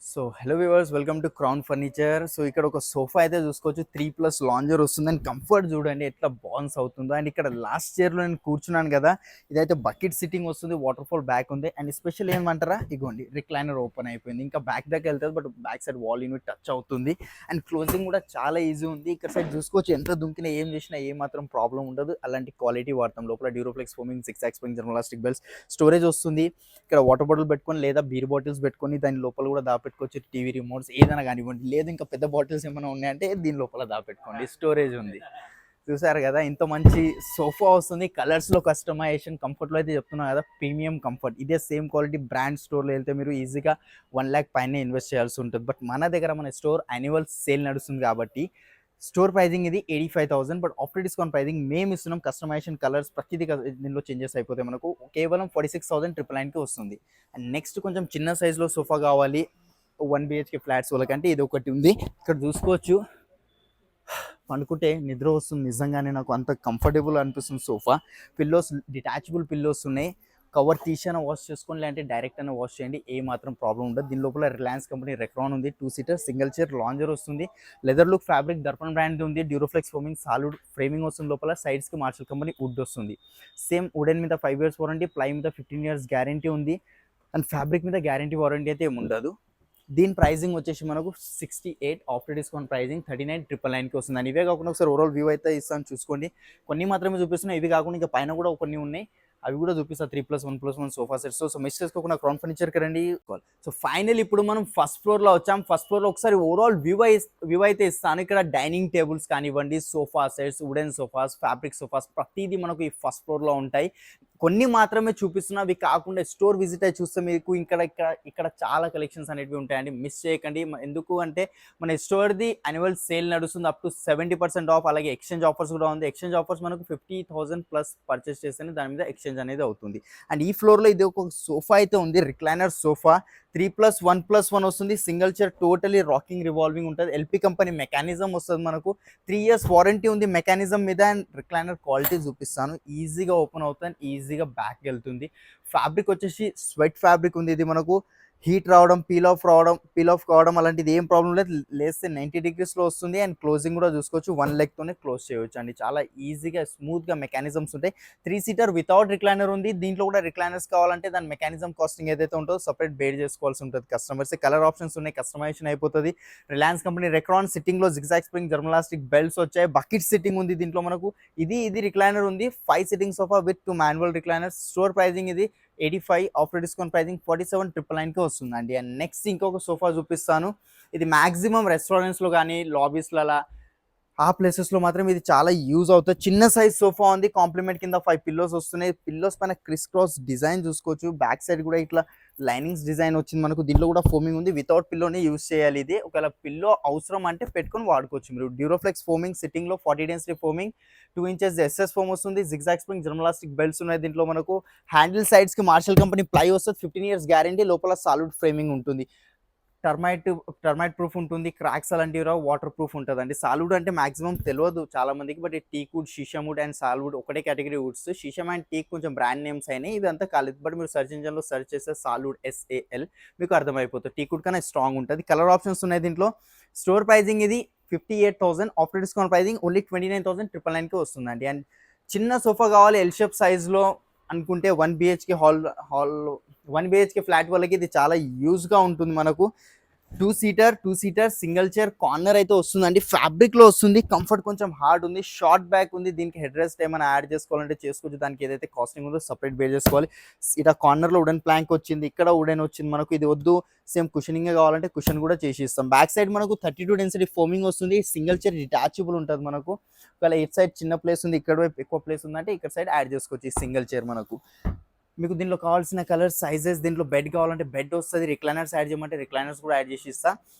So hello viewers, welcome to crown furniture. So ఇక్కడ ఒక sofa అయితే చూసుకోవచ్చు, 3+ లాంజర్ వస్తుంది. అండ్ కంఫర్ట్ చూడండి ఎట్లా బౌన్స్ అవుతుందో. అండ్ ఇక్కడ లాస్ట్ చైర్లో నేను కూర్చున్నాను కదా, ఇదైతే బకెట్ సిట్టింగ్ వస్తుంది, వాటర్ ఫాల్ బ్యాక్ ఉంది. అండ్ స్పెషల్ ఏమంటారా, ఇగోండి రిక్లైనర్ ఓపెన్ అయిపోయింది. ఇంకా బ్యాక్ దగ్గర వెళ్తుంది, but back side wall unit touch అవుతుంది. అండ్ క్లోజింగ్ కూడా చాలా ఈజీ ఉంది. ఇక్కడ సైడ్ చూసుకోవచ్చు, ఎంత దుంకినా ఏం చేసినా ఏ మాత్రం ప్రాబ్లం ఉండదు. అలాంటి క్వాలిటీ వాడతాం. లోపల Duroflex foaming, 6 spring german elastic belts, storage వస్తుంది. ఇక్కడ వాటర్ బాటిల్ పెట్టుకొని లేదా బీర్ బాటిల్స్ పెట్టుకొని దాని లోపల కూడా దాపెట్టుకోవచ్చు. టీవీ రిమోట్స్ ఏదైనా కానివ్వండి, లేదు ఇంకా పెద్ద బాటిల్స్ ఏమైనా ఉన్నాయంటే దీని లోపల దాపెట్టుకోండి, స్టోరేజ్ ఉంది. చూసారు కదా, ఇంత మంచి సోఫా వస్తుంది. కలర్స్లో కస్టమైజేషన్, కంఫర్ట్లో అయితే చెప్తున్నా కదా, ప్రీమియం కంఫర్ట్. ఇదే సేమ్ క్వాలిటీ బ్రాండ్ స్టోర్లో వెళ్తే మీరు ఈజీగా 1 lakh పైన ఇన్వెస్ట్ చేయాల్సి ఉంటుంది. బట్ మన దగ్గర మన స్టోర్ యాన్యువల్ సేల్ నడుస్తుంది కాబట్టి స్టోర్ ప్రైజింగ్ ఇది 85,000. బట్ ఆఫ్టర్ డిస్కౌంట్ ప్రైజింగ్ మేము ఇస్తున్నాం. కస్టమైజేషన్, కలర్స్ ప్రతిదీ దీనిలో చేంజెస్ అయిపోతాయి. మనకు కేవలం 46,999కి వస్తుంది. అండ్ నెక్స్ట్ కొంచెం చిన్న సైజులో సోఫా కావాలి 1 BHK ఫ్లాట్స్ వాళ్ళకంటే ఇది ఒకటి ఉంది. ఇక్కడ చూసుకోవచ్చు, పండుకుంటే నిద్ర వస్తుంది. నిజంగానే నాకు అంత కంఫర్టబుల్ అనిపిస్తుంది సోఫా. పిల్లోస్ డిటాచబుల్ పిల్లోస్ ఉన్నాయి. కవర్ తీసైనా వాష్ చేసుకొని, లేదంటే డైరెక్ట్ అయినా వాష్ చేయండి, ఏ మాత్రం ప్రాబ్లం ఉండదు. దీని లోపల రిలయన్స్ కంపెనీ రెక్రాన్ ఉంది. 2 సీటర్ సింగిల్ చైర్ లాంజర్ వస్తుంది. Leather look fabric Darpan brand ఉంది. డ్యూరోఫ్లెక్స్ ఫోమింగ్ సాలిడ్ ఫ్రేమింగ్ వస్తుంది. లోపల సైడ్స్కి మార్షల్ కంపెనీ వుడ్ వస్తుంది. సేమ్ వుడెన్ మీద 5 years వారంటీ, ప్లై మీద 15 years గ్యారంటీ ఉంది. అండ్ ఫ్యాబ్రిక్ మీద గ్యారంటీ వారంటీ అయితే ఏముండదు. దీని ప్రైజింగ్ వచ్చేసి మనకు 68, ఆఫ్టర్ డిస్కౌంట్ ప్రైజింగ్ 39,999కి వస్తుంది. అండ్ ఇవే కాకుండా ఒకసారి ఓవరాల్ వ్యూ అయితే ఇస్తాను చూసుకోండి. కొన్ని మాత్రమే చూపిస్తున్నాయి. ఇవి కాకుండా ఇంకా పైన కూడా కొన్ని ఉన్నాయి, అవి కూడా చూపిస్తా. 3+1+1 సోఫా సెట్స్. సో మిస్ చేసుకోకుండా క్రౌన్ ఫర్నిచర్కి రండి. సో ఫైనల్ ఇప్పుడు మనం ఫస్ట్ ఫ్లోర్లో వచ్చాం. ఫస్ట్ ఫ్లోర్లో ఒకసారి ఓవరాల్ వ్యూ అయితే ఇస్తాను. ఇక్కడ డైనింగ్ టేబుల్స్ కానివ్వండి, sofa sets, wooden sofas, fabric sofas ప్రతిదీ మనకు ఈ ఫస్ట్ ఫ్లోర్లో ఉంటాయి. కొన్ని మాత్రమే చూపిస్తున్నా, అవి కాకుండా స్టోర్ విజిట్ అయి చూస్తే మీకు ఇక్కడ చాలా కలెక్షన్స్ అనేవి ఉంటాయండి. మిస్ చేయకండి. ఎందుకు అంటే మన స్టోర్ది యాన్యువల్ సేల్ నడుస్తుంది, అప్ టు 70% ఆఫ్. అలాగే ఎక్స్చేంజ్ ఆఫర్స్ కూడా ఉంది. ఎక్స్చేంజ్ ఆఫర్స్ మనకు 50,000+ పర్చేస్ చేస్తేనే దాని మీద ఎక్స్చేంజ్ అనేది అవుతుంది. అండ్ ఈ ఫ్లోర్లో ఇది ఒక సోఫా అయితే ఉంది, రిక్లైనర్ సోఫా. 3+1+1 వస్తుంది. Single chair, totally rocking revolving ఉంటుంది. ఎల్పి కంపెనీ మెకానిజం వస్తుంది. మనకు 3 years వారంటీ ఉంది మెకానిజం మీద. అండ్ రిక్లైనర్ క్వాలిటీ చూపిస్తాను. ఈజీగా ఓపెన్ అవుతుంది, ఈజీగా బ్యాక్ వెళ్తుంది. ఫ్యాబ్రిక్ వచ్చేసి స్వెట్ ఫ్యాబ్రిక్ ఉంది. ఇది మనకు హీట్ రావడం, పీల్ ఆఫ్ కావడం అలాంటిది ఏం ప్రాబ్లం లేదు. లేస్తే 90 degreesలో వస్తుంది. అండ్ క్లోజింగ్ కూడా చూసుకోవచ్చు, 1 legతోనే క్లోజ్ చేయవచ్చు అండి. చాలా ఈజీగా స్మూత్గా మెకానిజమ్స్ ఉంటాయి. 3 seater వితౌట్ రిక్లైనర్ ఉంది. దీంట్లో కూడా రిక్లైనర్స్ కావాలంటే దాని మెకానిజం కాస్టింగ్ ఏదైతే ఉంటుందో సపరేట్ బేర్ చేసుకోవాల్సి ఉంటుంది కస్టమర్స్. కలర్ ఆప్షన్స్ ఉన్నాయి, కస్టమైజేషన్ అయిపోతుంది. రిలయన్స్ కంపెనీ రెక్రాన్ సిట్టింగ్లో జిగ్జాగ్ స్ప్రింగ్ జర్మలాస్టిక్ బెల్ట్స్ వచ్చాయి. బకెట్ సిట్టింగ్ ఉంది దీంట్లో మనకు. ఇది రిక్లైనర్ ఉంది. 5 sitting sofa with 2 manual recliners. Store pricing ఇది 85, ఆఫ్టర్ డిస్కౌంట్ ప్రైజింగ్ 47,999కి వస్తుందండి. అండ్ నెక్స్ట్ ఇంకొక సోఫా చూపిస్తాను. ఇది మ్యాక్సిమం రెస్టారెంట్స్లో కానీ, లాబీస్లో ఆ ప్లేసెస్లో మాత్రం ఇది చాలా యూజ్ అవుతుంది. చిన్న సైజ్ సోఫా ఉంది. కాంప్లిమెంట్ కింద 5 పిల్లోస్ వస్తున్నాయి. పిల్లోస్ పైన క్రిస్ క్రాస్ డిజైన్ చూసుకోవచ్చు. బ్యాక్ సైడ్ కూడా ఇట్లా లైనింగ్స్ డిజైన్ వచ్చింది మనకు. దీంట్లో కూడా ఫోమింగ్ ఉంది. వితౌట్ పిల్లోనే యూజ్ చేయాలి ఇది. ఒకవేళ పిల్లో అవసరం అంటే పెట్టుకొని వాడుకోవచ్చు మీరు. డ్యూరోఫ్లెక్స్ ఫోమింగ్ సిట్టింగ్లో 40 density foaming, 2 inches SS foam వస్తుంది. జిగ్జాగ్ స్ప్రింగ్ జర్మలాస్టిక్ బెల్ట్స్ ఉన్నాయి. దీంట్లో మనకు హ్యాండిల్ సైడ్స్కి మార్షల్ కంపెనీ ప్లై వస్తుంది. 15 years గ్యారంటీ. లోపల సాలిడ్ ఫ్రేమింగ్ ఉంటుంది. టర్మైట్ ప్రూఫ్ ఉంటుంది. క్రాక్స్ అలాంటివి రావు. వాటర్ ప్రూఫ్ ఉంటుందండి. సాల్వుడ్ అంటే మాక్సిమం తెలియదు చాలా మందికి, బట్ ఈ teak wood, sheesham wood and sal wood ఒకటే category woods. Sheesham and teak కొంచెం బ్రాండ్ నేమ్స్ అయినాయి, ఇవి అంతా కాలేదు. బట్ మీరు సర్చ్ ఇంజన్లో సర్చ్ చేస్తే సాల్వుడ్ SAL మీకు అర్థమైపోతుంది. టీక్ వుడ్ కన్నా స్ట్రాంగ్ ఉంటుంది. కలర్ ఆప్షన్స్ ఉన్నాయి దీంట్లో. స్టోర్ ప్రైజింగ్ ఇది 58,000, ఆఫ్టర్ డిస్కౌంట్ ప్రైజింగ్ ఓన్లీ 29,999కి వస్తుందండి. అండ్ చిన్న సోఫా కావాలి ఎల్ షేప్ సైజ్లో అనుకుంటే 1 BHK 1 BHK ఫ్లాట్ వాళ్ళకి ఇది చాలా యూజ్గా ఉంటుంది. మనకు 2 seater సింగిల్ చైర్, కార్నర్ అయితే వస్తుందండి. ఫ్యాబ్రిక్లో వస్తుంది. కంఫర్ట్ కొంచెం హార్డ్ ఉంది. షార్ట్ బ్యాక్ ఉంది. దీనికి హెడ్ రెస్ట్ ఏమైనా యాడ్ చేసుకోవాలంటే చేసుకోవచ్చు. దానికి ఏదైతే కాస్టింగ్ ఉందో సపరేట్ బేర్ చేసుకోవాలి. ఇట్లా కార్నర్లో వుడెన్ ప్లాంక్ వచ్చింది, ఇక్కడ వుడెన్ వచ్చింది మనకు. ఇది వద్దు, సేమ్ కుషనింగ్ కావాలంటే కుషన్ కూడా చేసి ఇస్తాం. బ్యాక్ సైడ్ మనకు 32 density ఫోమింగ్ వస్తుంది. సింగిల్ చైర్ డిటాచబుల్ ఉంటుంది మనకు. ఒకవేళ ఇట్ సైడ్ చిన్న ప్లేస్ ఉంది, ఇక్కడ వైపు ఎక్కువ ప్లేస్ ఉందంటే ఇక్కడ సైడ్ యాడ్ చేసుకోవచ్చు ఈ సింగిల్ చైర్ మనకు. మీకు దీంట్లో కావాల్సిన కలర్ సైజెస్, దీంట్లో బెడ్ కావాలంటే బెడ్ వస్తుంది. రిక్లైనర్స్ యాడ్ చేయమంటే రిక్లైనర్స్ కూడా యాడ్ చేసి ఇస్తా.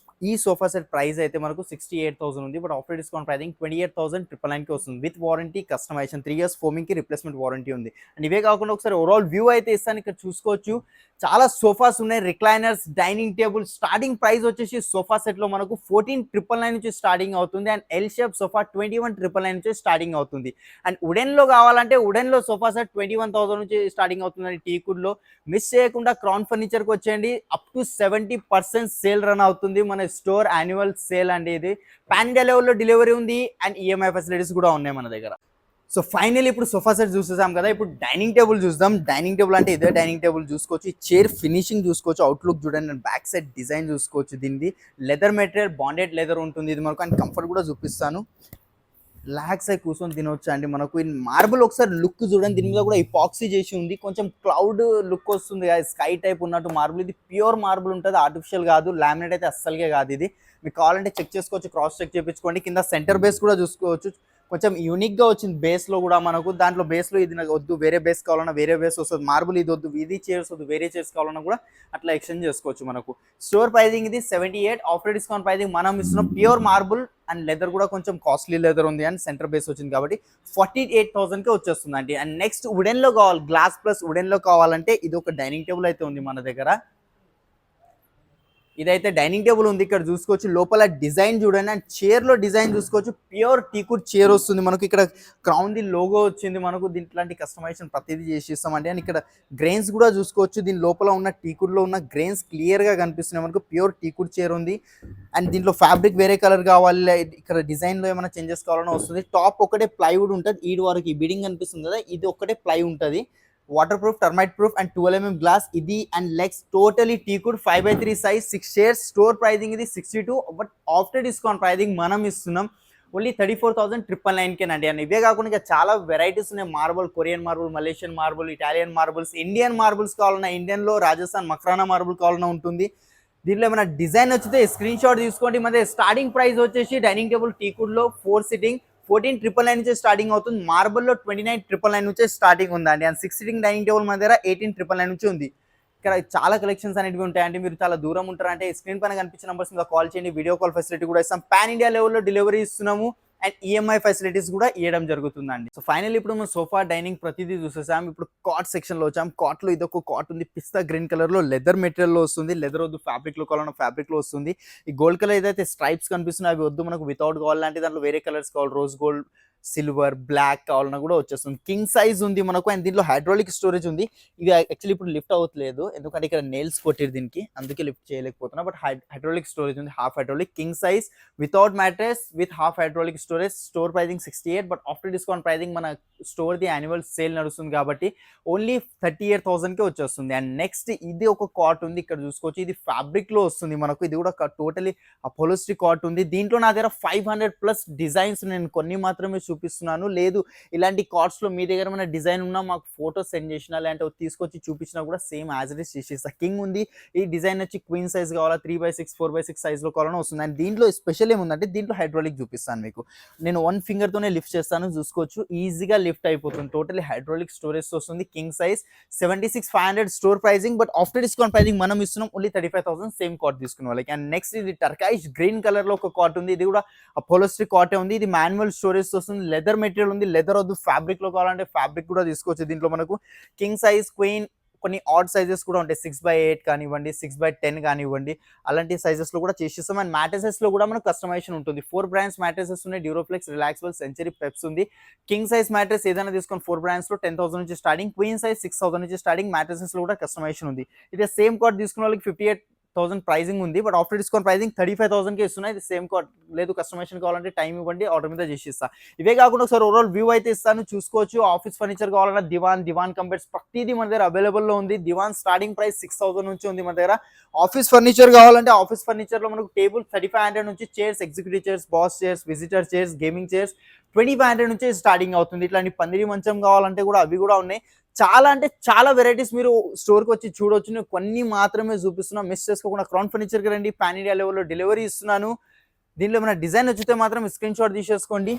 ఈ సోఫా సెట్ ప్రైస్ అయితే మనకు 68,000 ఉంది. బట్ ఆఫ్టర్ డిస్కౌంట్ ప్రైజింగ్ 28,999కి వస్తుంది. విత్ వారంటీ, కస్టమైజేషన్, 3 years ఫోమింగ్కి రిప్లేస్మెంట్ వారంటీ ఉంది. అండ్ ఇవే కాకుండా ఒకసారి ఓవరాల్ వ్యూ అయితే ఇస్తాను. ఇక్కడ చూసుకోవచ్చు, చాలా సోఫాస్ ఉన్నాయి, recliners, dining table. Starting price వచ్చేసి సోఫా సెట్ లో మనకు 14,999 నుంచి స్టార్టింగ్ అవుతుంది. అండ్ ఎల్ షేప్ సోఫా 21,999 నుంచి స్టార్టింగ్ అవుతుంది. అండ్ వుడెన్ లో కావాలంటే వుడెన్ లో సోఫా సెట్ 21,000 నుంచి స్టార్టింగ్ అవుతుందండి. టీకుడ్ లో మిస్ చేయకుండా క్రౌన్ ఫర్నిచర్ కి వచ్చేయండి. అప్ టు 70% సేల్ రన్ అవుతుంది మన స్టోర్, యాన్యువల్ సేల్ అండి ఇది. పాన్ ఇండియా లెవెల్లో డెలివరీ ఉంది అండ్ ఈఎంఐ ఫెసిలిటీస్ కూడా ఉన్నాయి మన దగ్గర. సో ఫైనల్ ఇప్పుడు సోఫా సెట్ చూసేసాం కదా, ఇప్పుడు డైనింగ్ టేబుల్ చూద్దాం. డైనింగ్ టేబుల్ అంటే ఇదే డైనింగ్ టేబుల్ చూసుకోవచ్చు. ఈ చైర్ ఫినిషింగ్ చూసుకోవచ్చు, అవుట్లుక్ చూడండి, బ్యాక్ సైడ్ డిజైన్ చూసుకోవచ్చు. దీనిది లెదర్ మెటీరియల్, బాండెడ్ లెదర్ ఉంటుంది ఇది మనకు. అండ్ కంఫర్ట్ కూడా చూపిస్తాను. రిలాక్స్ అయి కూర్చొని తినొచ్చు అండి మనకు. ఈ మార్బుల్ ఒకసారి లుక్ చూడండి, దీని మీద కూడా ఇపాక్సీ చేసి ఉంది, కొంచెం క్లౌడ్ లుక్ వస్తుంది, స్కై టైప్ ఉన్నట్టు మార్బుల్. ఇది ప్యూర్ మార్బుల్ ఉంటుంది, ఆర్టిఫిషియల్ కాదు. లామినేట్ అయితే అస్సలుగా కాదు ఇది. మీకు కావాలంటే చెక్ చేసుకోవచ్చు, క్రాస్ చెక్ చేయించుకోండి. కింద సెంటర్ బేస్ కూడా చూసుకోవచ్చు, కొంచెం యూనిక్ గా వచ్చింది బేస్ లో కూడా మనకు. దాంట్లో బేస్ లో ఇది నాకు వద్దు, వేరే బేస్ కావాలన్నా వేరే బేస్ వస్తుంది. మార్బుల్ ఇది వద్దు, ఇది చైర్స్ వద్దు, వేరే చైర్స్ కావాలన్నా కూడా అట్లా ఎక్స్చేంజ్ చేసుకోవచ్చు మనకు. స్టోర్ ప్రైజింగ్ ఇది 78, ఆఫ్టర్ డిస్కౌంట్ ప్రైజింగ్ మనం ఇస్తున్నాం ప్యూర్ మార్బుల్. అండ్ లెదర్ కూడా కొంచెం కాస్ట్లీ లెదర్ ఉంది అండ్ సెంటర్ బేస్ వచ్చింది కాబట్టి 48,000 కే వచ్చేస్తుంది అండి. అండ్ నెక్స్ట్ వుడెన్ లో కావాలి, గ్లాస్ ప్లస్ వుడెన్ లో కావాలంటే ఇది ఒక డైనింగ్ టేబుల్ అయితే ఉంది మన దగ్గర. ఇదైతే డైనింగ్ టేబుల్ ఉంది, ఇక్కడ చూసుకోవచ్చు. లోపల డిజైన్ చూడండి అండ్ చైర్ లో డిజైన్ చూసుకోవచ్చు. ప్యూర్ టీకుడ్ చైర్ వస్తుంది మనకు. ఇక్కడ క్రౌన్ ది లోగో వచ్చింది మనకు. దీంట్లాంటి కస్టమైజేషన్ ప్రతిదీ చేసి ఇస్తామండి. అండ్ ఇక్కడ గ్రెయిన్స్ కూడా చూసుకోవచ్చు. దీని లోపల ఉన్న టీకుడ్ లో ఉన్న గ్రెయిన్స్ క్లియర్ గా కనిపిస్తున్నాయి మనకు. ప్యూర్ టీకుడ్ చైర్ ఉంది. అండ్ దీంట్లో ఫ్యాబ్రిక్ వేరే కలర్ కావాలి, ఇక్కడ డిజైన్ లో ఏమైనా చేంజెస్ కావాలన్నా వస్తుంది. టాప్ ఒకటే ప్లైవుడ్ ఉంటుంది, ఈడు వరకు ఈ బిడింగ్ కనిపిస్తుంది కదా, ఇది ఒకటే ప్లై ఉంటుంది. Water proof, termite proof and 12mm glass ఇది. And legs totally teak wood 5x3 size, 6 chairs. Store pricing ఇది 62, బట్ ఆఫ్టర్ డిస్కౌంట్ ప్రైజింగ్ మనం ఇస్తున్నాం ఓన్లీ 34,999 అండి. అండ్ ఇవే కాకుండా ఇంకా చాలా వెరైటీస్ ఉన్నాయి. Marble, Korean marble, Malaysian marble, Italian marbles, Indian marbles కావాలన్నా ఇండియన్ లో రాజస్థాన్ మక్రానా మార్బుల్ కావాలన్నా ఉంటుంది. దీంట్లో ఏమైనా డిజైన్ వచ్చితే స్క్రీన్ షాట్ తీసుకోండి. మన స్టార్టింగ్ ప్రైస్ వచ్చేసి డైనింగ్ టేబుల్ టీకుడ్ లో 4 సిట్టింగ్ 14,999 నుంచి స్టార్టింగ్ అవుతుంది. మార్బుల్ లో 29,999 నుంచి స్టార్టింగ్ ఉందండి. అండ్ 6 సిట్టింగ్ డైనింగ్ టేబుల్ మన దగ్గర 18,999 నుంచి ఉంది. ఇక్కడ చాలా కలెక్షన్స్ అనేవి ఉంటాయండి. మీరు చాలా దూరం ఉంటారంటే స్క్రీన్ పైన కనిపించిన నంబర్స్ ఇంకా కాల్ చేయండి, వీడియో కాల్ ఫెసిలిటీ కూడా ఇస్తాం. పాన్ ఇండియా లెవెల్లో డెలివరీ ఇస్తున్నాము అండ్ ఈఎంఐ ఫెసిలిటీస్ కూడా ఇవ్వడం జరుగుతుందండి. సో ఫైనల్ ఇప్పుడు మనం సోఫా, డైనింగ్ ప్రతిదీ చూసేసాం. ఇప్పుడు కాట్ సెక్షన్ లో వచ్చాం. కాట్ లో ఇదొక కాట్ ఉంది, పిస్తా గ్రీన్ కలర్ లో, లెదర్ మెటీరియల్ లో వస్తుంది. లెదర్ వద్దు, ఫ్యాబ్రిక్ లో కావాలన్నా ఫ్యాబ్రిక్ లో వస్తుంది. ఈ గోల్డ్ కలర్ ఏదైతే స్ట్రైప్స్ కనిపిస్తున్నాయి అవి వద్దు మనకు, వితౌట్ కావాలంటే దాంట్లో వేరే కలర్స్ కావాలి, రోజ్ గోల్డ్, సిల్వర్, బ్లాక్ కావాలన్నా కూడా వచ్చేస్తుంది. కింగ్ సైజ్ ఉంది మనకు. అండ్ దీంట్లో హైడ్రాలిక్ స్టోరేజ్ ఉంది. ఇది యాక్చువల్లీ ఇప్పుడు లిఫ్ట్ అవ్వట్లేదు ఎందుకంటే ఇక్కడ నెయిల్స్ కొట్టిరు దీనికి, అందుకే లిఫ్ట్ చేయలేకపోతున్నా. బట్ హైడ్రాలిక్ స్టోరేజ్ ఉంది, half hydraulic, king size, without mattress, with half hydraulic storage. Store pricing 68, but after discount pricing మన స్టోర్ ది యాన్యువల్ సేల్ నడుస్తుంది కాబట్టి ఓన్లీ 38,000 కే వచ్చేస్తుంది. అండ్ నెక్స్ట్ ఇది ఒక కాట్ ఉంది, ఇక్కడ చూసుకోవచ్చు. ఇది ఫ్యాబ్రిక్ లో వస్తుంది మనకు. ఇది కూడా టోటలీ అపోలోస్టిక్ కాట్ ఉంది. దీంట్లో నా దగ్గర 500+ డిజైన్స్, నేను కొన్ని మాత్రమే చూపిస్తున్నాను. లేదు ఇలాంటి కార్డ్స్ లో మీ దగ్గర ఏమైనా డిజైన్ ఉన్నా మాకు ఫోటో సెండ్ చేసినా లేదంటే తీసుకొచ్చి చూపించినా కూడా సేమ్ యాజ్ ఇట్ ఇస్ చేసేస్తా. కింగ్ ఉంది, ఈ డిజైన్ వచ్చి క్వీన్ సైజ్ కావాలా, 3x6, 4x6 సైజ్ లో కావాలని వస్తుంది. అండ్ దీంట్లో స్పెషల్ ఏముందంటే దీంట్లో హైడ్రాలిక్ చూపిస్తాను మీకు. నేను 1 ఫింగర్ తోనే లిఫ్ట్ చేస్తాను, చూసుకోవచ్చు. ఈజీగా లిఫ్ట్ అయిపోతుంది. టోటలీ హైడ్రాలిక్ స్టోరేజ్ వస్తుంది. King size 76,500 store pricing, but after discount pricing మనం ఇస్తున్నాం ఓన్లీ 35,000 సేమ్ కార్డ్ తీసుకునే వాళ్ళకి. అండ్ నెక్స్ట్ ఇది టర్కాయిష్ గ్రీన్ కలర్ లో ఒక కార్డ్ ఉంది. ఇది కూడా అపోలోస్టిక్ కాటే ఉంది. ఇది మాన్యువల్ స్టోరేజ్ వస్తుంది. లెదర్ మెటీరియల్ ఉంది, లెదర్ వద్దు ఫ్యాబ్రిక్ లో కావాలంటే ఫ్యాబ్రిక్ కూడా తీసుకోవచ్చు. దీంట్లో మనకు కింగ్ సైజ్, క్వీన్, కొన్ని ఆడ్ సైజెస్ కూడా ఉంటాయి. 6x8 కానివ్వండి, 6x10 కానివ్వండి, అలాంటి సైజెస్ లో కూడా చేసిస్తాం. అండ్ మ్యాట్రెసెస్ లో కూడా మనకు కస్టమైజేషన్ ఉంటుంది. 4 బ్రాండ్స్ మ్యాట్రెసెస్ ఉన్నాయి, డ్యూరోఫ్లెక్స్, రిలాక్సబుల్, సెంచరీ, పెప్స్ ఉంది. కింగ్ సైజ్ మ్యాట్రెస్ ఏదైనా తీసుకొని 4 బ్రాండ్స్ లో 10,000 నుంచి స్టార్టింగ్, క్వీన్ సైజ్ 6,000 నుంచి స్టార్టింగ్. మ్యాట్రెసెస్ లో కూడా కస్టమైజేషన్ ఉంది. ఇది సేమ్ కార్డ్ తీసుకున్న వాళ్ళకి 58,000 ప్రైజింగ్ ఉంది, బట్ ఆఫ్టర్ డిస్కౌంట్ ప్రైజింగ్ 35,000 కి ఇస్తున్నాయి. ఇది సేమ్ కార్డ్. లేదు కస్టమైజేషన్ కావాలంటే టైం ఇవ్వండి, ఆర్డర్ మీద చేసి ఇస్తా. ఇవే కాకుండా ఒకసారి ఓవరాల్ వ్యూ అయితే ఇస్తాను, చూసుకోవచ్చు. ఆఫీస్ ఫర్నిచర్ కావాలన్నా దివాన్ కంపెట్స్ ప్రతిదీ మన దగ్గర అవైలబుల్ లో ఉంది. దివాన్ స్టార్టింగ్ ప్రైస్ 6,000 నుంచి ఉంది మన దగ్గర. ఆఫీస్ ఫర్నిచర్ కావాలంటే ఆఫీస్ ఫర్నిచర్ లో మనకు టేబుల్ 3,500 నుంచి, chairs, executive chairs, boss chairs, visitor chairs, gaming chairs 2,500 నుంచి స్టార్టింగ్ అవుతుంది. ఇట్లాంటి పందిరి మంచం కావాలంటే కూడా అవి కూడా ఉన్నాయి. చాలా అంటే చాలా వెరైటీస్ మీరు స్టోర్ కి వచ్చి చూడొచ్చు. నేను కొన్ని మాత్రమే చూపిస్తున్నా, మిస్ చేసుకోకుండా క్రౌన్ ఫర్నిచర్ కి రండి. పాన్ ఇండియా లెవెల్లో డెలివరీ ఇస్తున్నాను. దీనిలో ఏమైనా డిజైన్ వచ్చితే మాత్రం స్క్రీన్ షాట్ తీసేసుకోండి.